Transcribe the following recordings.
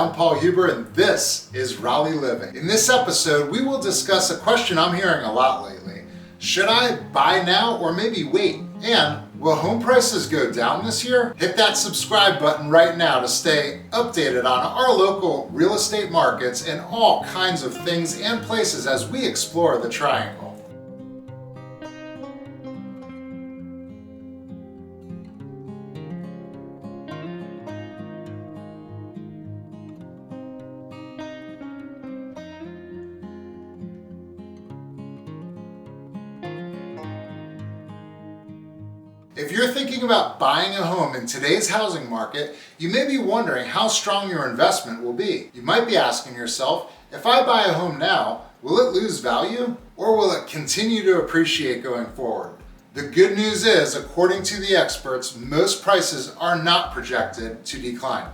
I'm Paul Huber and this is Raleigh Living. In this episode, we will discuss a question I'm hearing a lot lately. Should I buy now or maybe wait? And will home prices go down this year? Hit that subscribe button right now to stay updated on our local real estate markets and all kinds of things and places as we explore the Triangle. If you're thinking about buying a home in today's housing market, you may be wondering how strong your investment will be. You might be asking yourself, if I buy a home now, will it lose value or will it continue to appreciate going forward? The good news is, according to the experts, most prices are not projected to decline.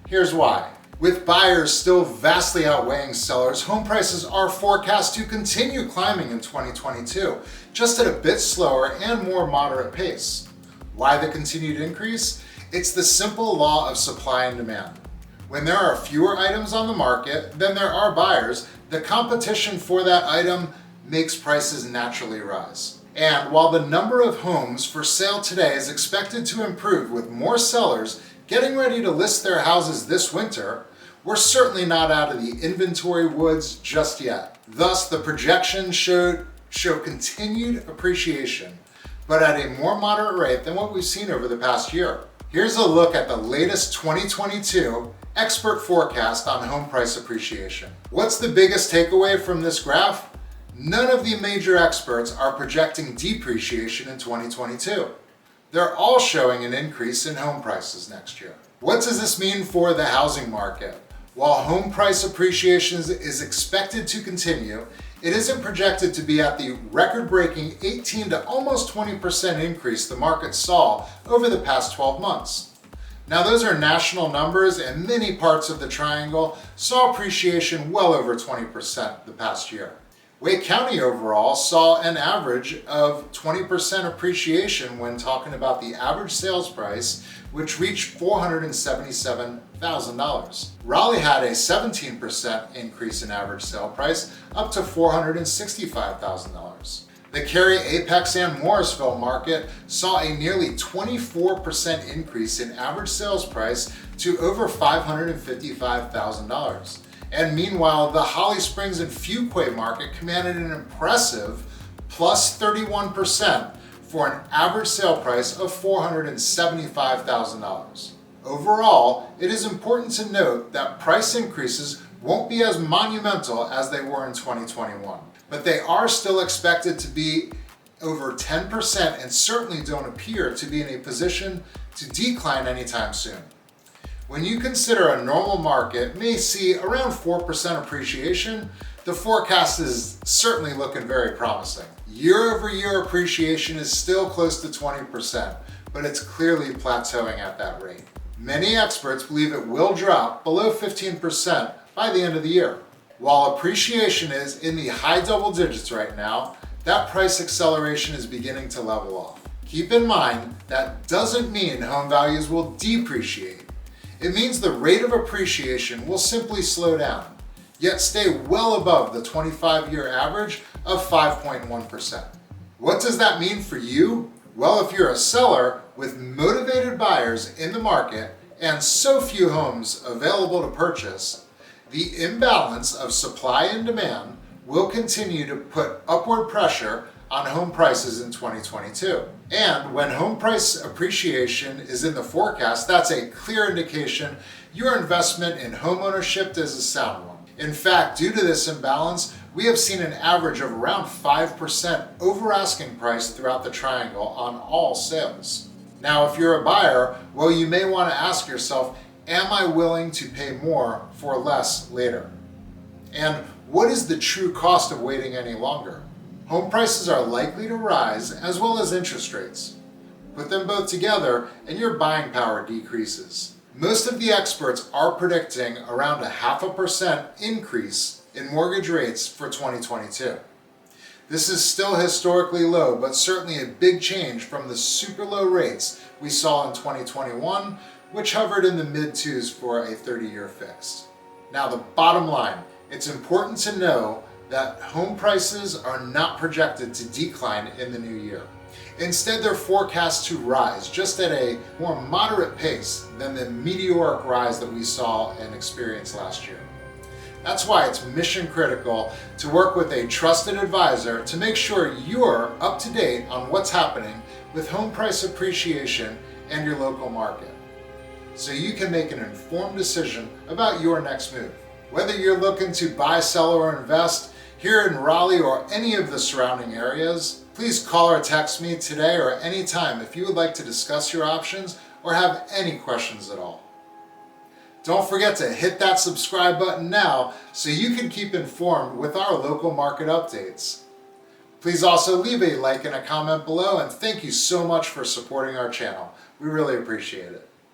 Here's why. With buyers still vastly outweighing sellers, home prices are forecast to continue climbing in 2022, just at a bit slower and more moderate pace. Why the continued increase? It's the simple law of supply and demand. When there are fewer items on the market than there are buyers, the competition for that item makes prices naturally rise. And while the number of homes for sale today is expected to improve with more sellers getting ready to list their houses this winter, we're certainly not out of the inventory woods just yet. Thus, the projections show continued appreciation, but at a more moderate rate than what we've seen over the past year. Here's a look at the latest 2022 expert forecast on home price appreciation. What's the biggest takeaway from this graph? None of the major experts are projecting depreciation in 2022. They're all showing an increase in home prices next year. What does this mean for the housing market? While home price appreciation is expected to continue, it isn't projected to be at the record-breaking 18 to almost 20% increase the market saw over the past 12 months. Now those are national numbers, and many parts of the Triangle saw appreciation well over 20% the past year. Wake County overall saw an average of 20% appreciation when talking about the average sales price, which reached $477,000. Raleigh had a 17% increase in average sale price, up to $465,000. The Cary, Apex, and Morrisville market saw a nearly 24% increase in average sales price to over $555,000. And meanwhile, the Holly Springs and Fuquay market commanded an impressive plus 31% for an average sale price of $475,000. Overall, it is important to note that price increases won't be as monumental as they were in 2021, but they are still expected to be over 10% and certainly don't appear to be in a position to decline anytime soon. When you consider a normal market may see around 4% appreciation, the forecast is certainly looking very promising. Year-over-year appreciation is still close to 20%, but it's clearly plateauing at that rate. Many experts believe it will drop below 15% by the end of the year. While appreciation is in the high double digits right now, that price acceleration is beginning to level off. Keep in mind, that doesn't mean home values will depreciate. It means the rate of appreciation will simply slow down, yet stay well above the 25-year average of 5.1%. What does that mean for you? Well, if you're a seller with motivated buyers in the market and so few homes available to purchase, the imbalance of supply and demand will continue to put upward pressure on home prices in 2022. And when home price appreciation is in the forecast, that's a clear indication your investment in home ownership is a sound one. In fact, due to this imbalance, we have seen an average of around 5% over asking price throughout the Triangle on all sales. Now, if you're a buyer, well, you may want to ask yourself, am I willing to pay more for less later? And what is the true cost of waiting any longer? Home prices are likely to rise as well as interest rates. Put them both together and your buying power decreases. Most of the experts are predicting around a 0.5% increase in mortgage rates for 2022. This is still historically low, but certainly a big change from the super low rates we saw in 2021, which hovered in the mid-2s for a 30-year fixed. Now, the bottom line, it's important to know that home prices are not projected to decline in the new year. Instead, they're forecast to rise, just at a more moderate pace than the meteoric rise that we saw and experienced last year. That's why it's mission critical to work with a trusted advisor to make sure you're up to date on what's happening with home price appreciation and your local market, so you can make an informed decision about your next move. Whether you're looking to buy, sell, or invest here in Raleigh or any of the surrounding areas, please call or text me today or anytime if you would like to discuss your options or have any questions at all. Don't forget to hit that subscribe button now so you can keep informed with our local market updates. Please also leave a like and a comment below, and thank you so much for supporting our channel. We really appreciate it.